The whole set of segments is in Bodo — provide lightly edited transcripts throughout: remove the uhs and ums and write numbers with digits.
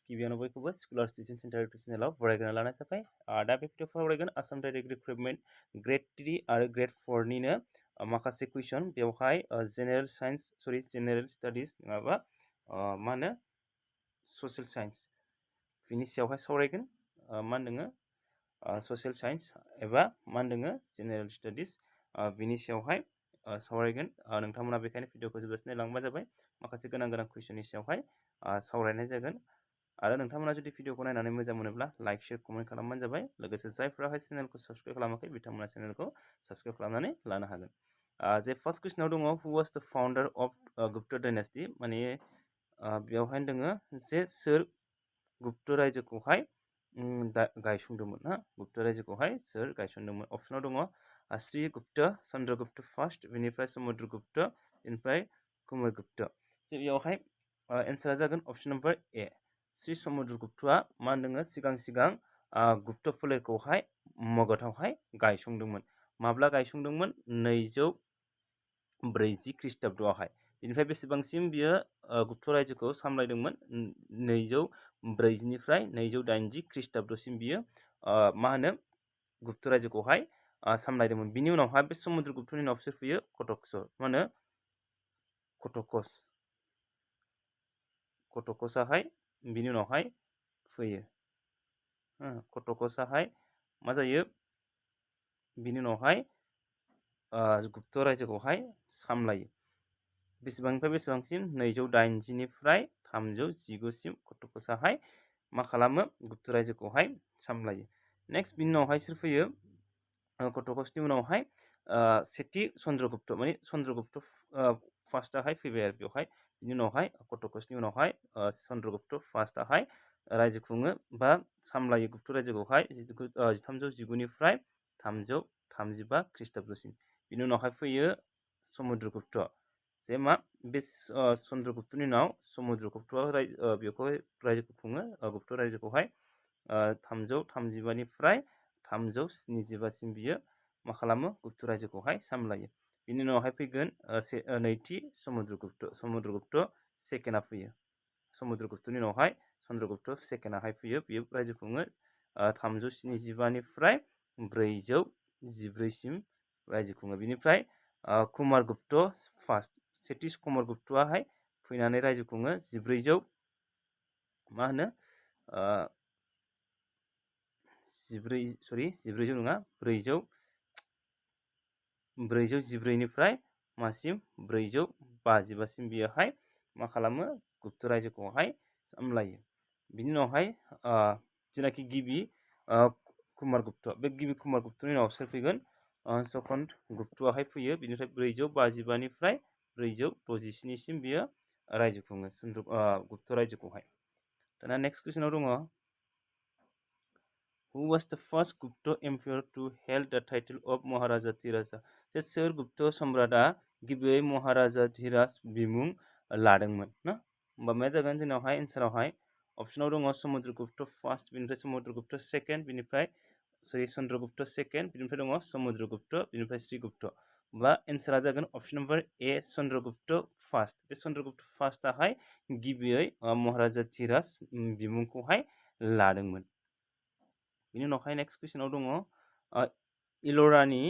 गिबियावनो बयखौबो स्कुलार स्टेशन सेन्टार इउटुब चेनेलाव बरायग्रोना लानाय जाबाय। दा बे भिडिअ फरायगोन आसाम डाइरेक्ट रिक्रुटमेन्ट ग्रेड 3 आरो ग्रेड 4 निनो माखासे कुइसन बेवहाय जेनेरेल साइन्स जेनेरेल स्टाडिज नङाबा मा होनो ससियेल साइन्स बिनि सायावहाय सावरायगोन। मा होनदों ससियेल साइन्स एबा मा होनदों जेनेरेल स्टाडिज बिनि सायावहाय सावरायगोन। नोंथांमोना बेखायनो भिडिअखौ जोबजासिम नायलांबानो जाबाय। माखासे गोनां कुइसननि सायावहाय सावरायनाय जागोन। आरो नोंथांमोना जुदि भिडिअखौ नायनानै मोजां मोनोब्ला लाइक शेयार कमेन्ट खालामबानो जाबाय। लोगोसे जायफोराहाय चेनेलखौ साबस्क्राइब खालामाखै बिथांमोना चेनेलखौ साबस्क्राइब खालामनानै लानो हागोन। जे फार्स्ट कुइसनाव दङ हु वाज द फाउन्डार अफ गुप्ता डाइनेस्टि, माने बेवहाय दङ जे सोर गुप्त रायजोखौहाय गायसनदोंमोन। गुप्त रायजोखौहाय सोर गायसनदोंमोन। अपसनाव दङ श्री गुप्त, चन्द्रगुप्त फार्स्ट, बेनिफ्राय समुद्रगुप्त, बेनिफ्राय कुमारगुप्त। बेयावहाय एन्सारा जागोन अपसन नम्बर ए। श्री समुद्रगुप्तआ मा होनदों सिगां गुप्त फोलेरखौहाय मगधआवहाय गायसंदोंमोन। माब्ला गायसंदोंमोन? 240 ख्रीष्टाब्दआवहाय। बेनिफ्राय बेसेबांसिम बियो गुप्त रायजोखौ सामलायदोंमोन? 240 निफ्राय 280 ख्रीष्टाब्दसिम बियो मा होनो गुप्त रायजोखौहाय सामलायदोंमोन। बिनि उनावहाय बे समुद्रगुप्तनि उनाव सोर फैयो? मा होनो कटकसआहाय बिनि उनावहाय फैयो। कटकसआहाय मा जायो? बिनि उनावहाय गुप्त रायजोखौहाय सामलायो। बेसेबांनिफ्राय बेसेबांसिम? 280 निफ्राय 319 सिम कटकसआहाय मा खालामो? गुप्त रायजोखौहाय सामलायो। नेक्स्ट बिनि उनावहाय सोर फैयो? कटकसनि उनावहाय सेथि चन्द्रगुप्त, माने चन्द्रगुप्त फार्स्टआहाय फैबाय आरो बेवहाय। बिनि उनावहाय कटकसनि उनावहाय चन्द्रगुप्त फार्स्टआहाय रायजो खुङो बा सामलायो गुप्त रायजोखौहाय 1319 निफ्राय 335 ख्रीष्टाब्दसिम। बिनि उनावहाय फैयो समुद्रगुप्त। जे मा बे चन्द्रगुप्तनि उनाव समुद्रगुप्तआ बेखौहाय रायजोखौ खुङो गुप्त रायजोखौहाय 335 निफ्राय 375 सिम बियो मा खालामो? गुप्त रायजोखौहाय सामलायो। बिनि उनावहाय फैगोन नैथि समुद्रगुप्त सेकेन्डआ फैयो। समुद्रगुप्तनि उनावहाय चन्द्रगुप्त सेकेन्डआहाय फैयो। बियो रायजो खुङो 375 निफ्राय 414 सिम रायजो खुङो। बिनिफ्राय कुमारगुप्त फार्स्ट, सेथि कुमारगुप्तआहाय फैनानै रायजो खुङो 1400 मा होनो 414 निफ्राय मासिम 455 सिम बियोहाय मा खालामो? गुप्त रायजोखौहाय सामलायो। बिनि उनावहाय जेनाखि गिबि कुमारगुप्त, बे गिबि कुमारगुप्तनि उनाव सोर फैगोन? सेकेन्ड गुप्तआहाय फैयो। बिनिफ्राय 455 निफ्राय 467 सिम बियो रायजो खुङो गुप्त रायजोखौहाय। दाना नेक्स्ट कुइसनाव दङ हु वाज द फार्स्ट गुप्त एम्पायर टु हेल्ड द टाइटल अफ महाराजा धीराज। जे सोर गुप्त सम्राटआ गिबियै महाराजा धीराज बिमुं लादोंमोन ना? होमबा मा जागोन जोंनावहाय एन्सारावहाय अपसनाव दङ समुद्रगुप्त फार्स्ट, बेनिफ्राय समुद्रगुप्त सेकेन्ड, बेनिफ्राय चन्द्रगुप्त सेकेन्ड, बेनिफ्राय दङ समुद्रगुप्त, बेनिफ्राय श्रीगुप्त। बा एन्सारा जागोन अपसन नम्बर ए चन्द्रगुप्त फार्स्ट। बे चन्द्रगुप्त फार्स्टआहाय गिबियै महाराजा धीराज बिमुंखौहाय लादोंमोन। बिनि उनावहाय नेक्स्ट कुइसनाव दङ इल'रानि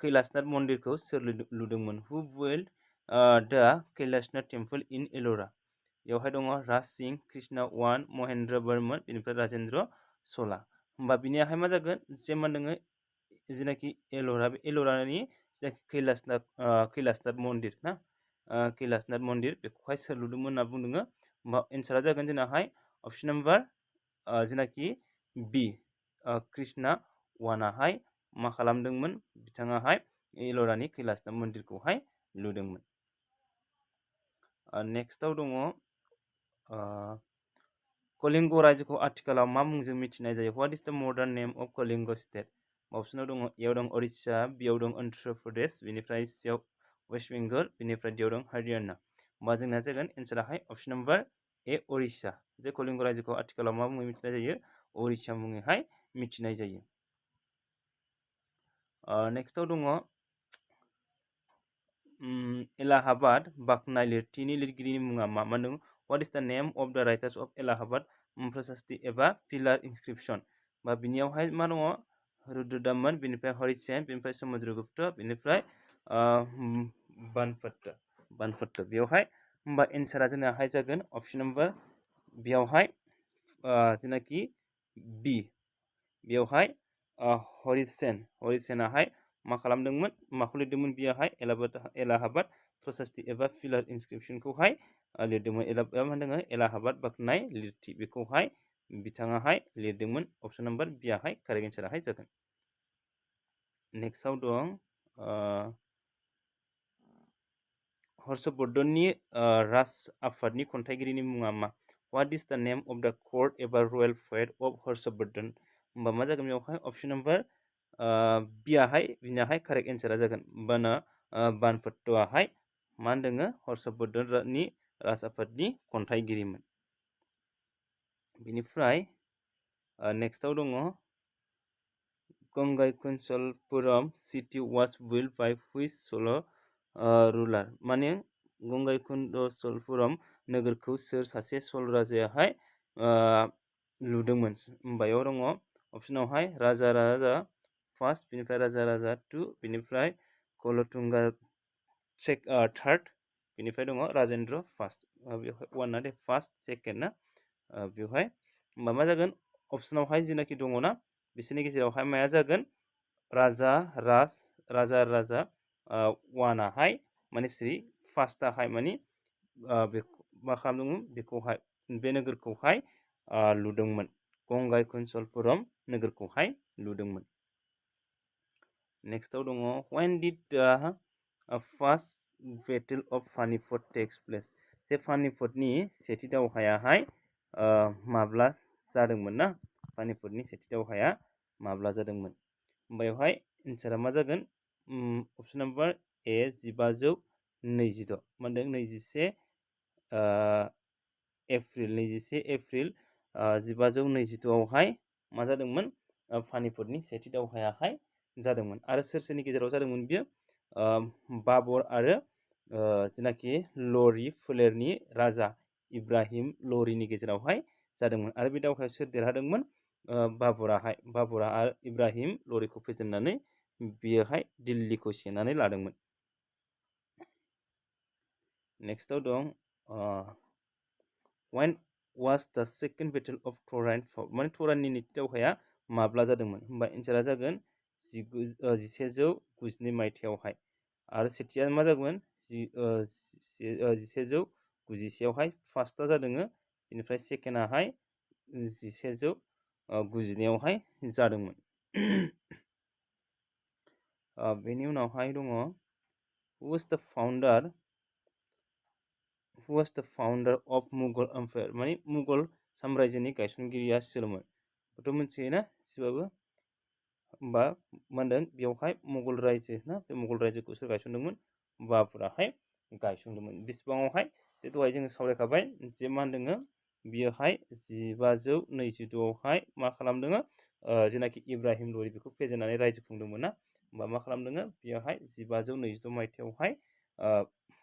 कैलासनाथ मन्दिरखौ सोर लुदोंमोन? हु बिल्ड द कैलासनाथ टेम्पल इन इल'रा। बेवहाय दङ राज सिंह, कृष्ण वान, महेन्द्र बर्मन, बेनिफ्राय राजेन्द्र चला। होमबा बिनियाहाय मा जागोन? जे मा दङ जेनाखि इल'रा, बे इल'रानि जेनाखि कैलासनाथ मन्दिर ना, कैलासनाथ मन्दिर बेखौहाय सोर लुदोंमोन होनना बुंदों? होमबा एन्सारा जागोन जोंनाहाय अपसन नम्बर जेनाखि बि कृष्ण वानाहाय मा खालामदोंमोन? बिथाङाहाय इल'रानि कैलासनाथ मन्दिरखौहाय लुदोंमोन। नेक्स्टआव दङ कलिंग रायजोखौ आथिखालाव मा मुंजों मिथिनाय जायो? What is the modern name of Kalinga state? अपसनाव दङ एयाव दं उड़िसा, बियाव दं अन्ध्र प्रदेश, बेनिफ्राय सियाव वेस्ट बेंगल, बेनिफ्राय दियाव दं हारियाना। होमबा जोंना जागोन एन्साराहाय अपसन नम्बर ए उड़िसा। जे कलिंग रायजोखौ आथिखालाव मा मुङै मिथिनाय जायो? उड़िसा मुङैहाय मिथिनाय जायो। नेक्स्टआव दङ एलाहाबाद बाखनाय लिरथिनि लिरगिरिनि मुङा मा? मानो What is the name of the writers of Allahabad प्रशस्ति एबा पिलार inscription? बा बिनियावहाय मा दङ रुद्रदामन, बिनिफ्राय हरिसेन, बिनिफ्राय समुद्रगुप्त, बिनिफ्राय बानपट्ट बेयावहाय होमबा एन्सारा जोंनाहाय जागोन अपसन नम्बर बेयावहाय जेनाखि बि बेयावहाय हरिसेनाहाय मा खालामदोंमोन माखौ लिरदोंमोन बियाहाय एलाहाबाद प्रशस्ति एबा पिलार इनस्क्रिप्शनखौहाय लिरदोंमोन मा होनदों एलाहाबाद बाख्नाय लिरथि बेखौहाय बिथाङाहाय लिरदोंमोन अपसन नम्बर बियाहाय कारेक्ट एन्साराहाय जागोन। नेक्स्टआव दं हर्षवर्धननि राज आफादनि खन्थाइगिरिनि मुङा मा? What is the name of the court एबा रयेल पोएट of हर्षवर्धन? होमबा मा जागोन बेयावहाय अपसन नम्बर बिनाहाय कारेक्ट एन्सारा जागोन बानपट्टआहाय मा होनदों हर्षवर्धननि राज आफादनि खन्थाइगिरिमोन। बिनिफ्राय नेक्स्टआव दङ Gangaikondacholapuram city was build by which Chola' ruler? माने गंगाईकुंचलपुरम नोगोरखौ सोर सासे सल राजायाहाय लुदोंमोन? बेयाव दङ अपसनावहाय राजा फार्स्ट, बिनिफ्राय राजा 2, बिनिफ्राय कुल'तुंगा थार्ड, बिनिफ्राय दङ राजेन्द्र फार्स्ट। बेवहाय वानआ दे फार्स्ट सेकेन्ड ना बेवहाय होमबा मा जागोन अपसनावहाय जेनाखि दङ ना बिसोरनि गेजेरावहाय माया जागोन राजा वानाहाय माने श्री फार्स्टआहाय माने मा खालामदोंमोन बेखौहाय बे नोगोरखौहाय लुदोंमोन गंगाईकुंचलपुरम नोगोरखौहाय लुदोंमोन। नेक्स्टआव दङ when did the first battle of Panipat takes place? जे पानिपतनि सेथि दावहायाहाय माब्ला जादोंमोन ना पानिपतनि सेथि दावहाया माब्ला जादोंमोन? बेवहाय एन्सारा मा जागोन अपसन नम्बर ए 1526 मा होनदों 21 एप्रिल 1526आवहाय मा जादोंमोन पानिपतनि सेथि दावहायाहाय जादोंमोन। आरो सोरनि गेजेराव जादोंमोन बियो बाबर आरो जेनाखि लरि फोलेरनि राजा इब्राहिम लरिनि गेजेरावहाय जादोंमोन। आरो बे दावहायाव सोर देरहादोंमोन बाबरा आरो इब्राहिम लरिखौ फेजेननानै बियोहाय दिल्लीखौ सेनानै लादोंमोन। नेक्स्टआव दं when was the second battle of Charan fought? माने थराननि नैथि दावहाया माब्ला जादोंमोन? होमबा एन्सारा जागोन 1192 मायथाइयावहाय। आरो सेथिया मा जागोन 1191आवहाय फार्स्टआ जादों, बेनिफ्राय सेकेन्डआहाय 1192आवहाय जादोंमोन। बेनि उनावहाय दङ who was the founder of Mughal Empire? माने मुगल साम्रायजोनि गायसनगिरिया सोरमोन? बेथ' मिथियोना एसेबाबो। होमबा मा होनदों बेयावहाय मुगल रायजो ना बे मुगल रायजोखौ सोर गायसनदोंमोन बाबराहाय गायसनदोंमोन। बेसेबाङावहाय जे दहाय जोङो सावरायखाबाय जे मा होनदों बियोहाय 1522आवहाय मा खालामदों जेनाखि इब्राहिम लरि बेखौ फेजेननानै रायजो खुंदोंमोन ना होमबा मा खालामदों बेयावहाय 1522 मायथाइयावहाय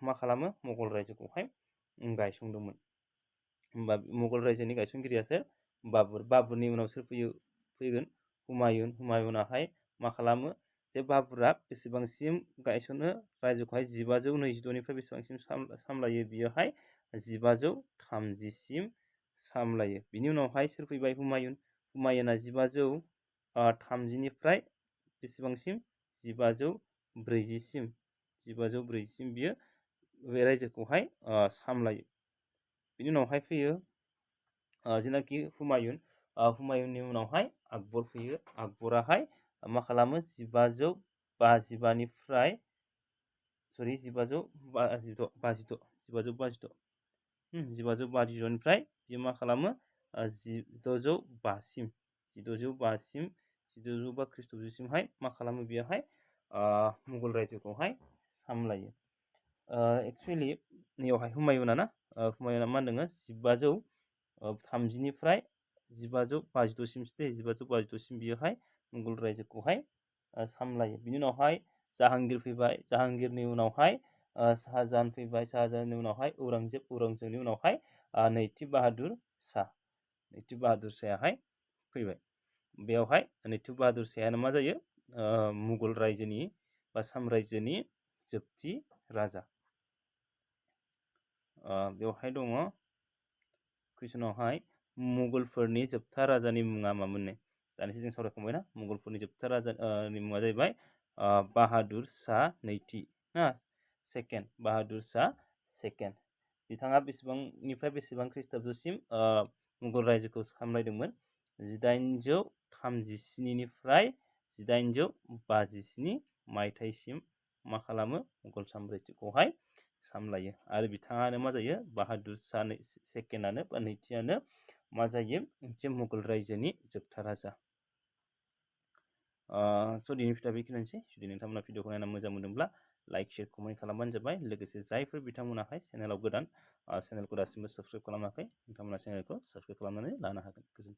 मा खालामो मुगल रायजोखौहाय गायसंदोंमोन। होमबा मुगल रायजोनि गायसनगिरियासो बाबुरनि उनाव सोर फैगोन हुमायुनाहाय मा खालामो जे बाबुरा बेसेबांसिम गायसनो रायजोखौहाय 1522निफ्राय बेसेबांसिम सामलायो बियोहाय 1530सिम सामलायो। बिनि उनावहाय सोर फैबाय हुमायुना 1530निफ्राय बेसेबांसिम 1540सिम बियो बे रायजोखौहाय सामलायो। बिनि उनावहाय फैयो जेनाखि हुमायुननि उनावहाय आकबर फैयो। आकबराहाय मा खालामो 1552निफ्राय 1552निफ्राय बियो मा खालामो 1605 ख्रिस्ट'बसिमहाय मा खालामो बेयावहाय मुगल रायजोखौहाय सामलायो। एक्सुवेलि नैयावहाय हुमायुना मा होनदों 1530निफ्राय 1552सिम बियोहाय मुगल रायजोखौहाय सामलायो। बिनि उनावहाय जाहांगिर फैबाय। जाहांगिरनि उनावहाय शाहजाहान फैबाय। शाहजाहाननि उनावहाय औरंगजेबनि उनावहाय नैथि बाहादुर शाहाहाय फैबाय। बेयावहाय नैथि बाहादुर शाहायानो मा जायो मुगल रायजोनि बा साम्रायजोनि जोबथि राजा। बेवहाय दङ कुइसनावहाय मुगलफोरनि जोबथा राजानि मुङा मामोननो? दानिसो जों सावरायखांबायना मुगलफोरनि जोबथा राजानि मुङा जाहैबाय बाहादुर शाह नैथि सेकेन्ड बाहादुर शाह सेकेन्ड। बिथाङा बेसेबांनिफ्राय बेसेबां ख्रिस्टाब्दसिम मुगल रायजोखौ सामलायदोंमोन? 1837 निफ्राय 1857 मायथाइसिम मा खालामो मुगल साम्रायजोखौहाय सामलायो। आरो बिथाङानो मा जायो बाहादुर शाह सेकेन्डआनो बा नैथियानो मा जायो मोनसे मुगल रायजोनि जोबथा राजा। स' दिनै भिडिअ'आ बेखिनियानोसै। जुदि नोंथांमोना भिडिअ'खौ नायना मोजां मोनदोंब्ला लाइक शेयार कमेन्ट खालामबानो जाबाय। लोगोसे जायफोर बिथांमोनाहाय चेनेलाव गोदान चेनेलखौ दासिमबो साबस्क्राइब खालामाखै नोंथांमोना चेनेलखौ साबस्क्राइब खालामनानै लानो हागोन। गोजोन्थों।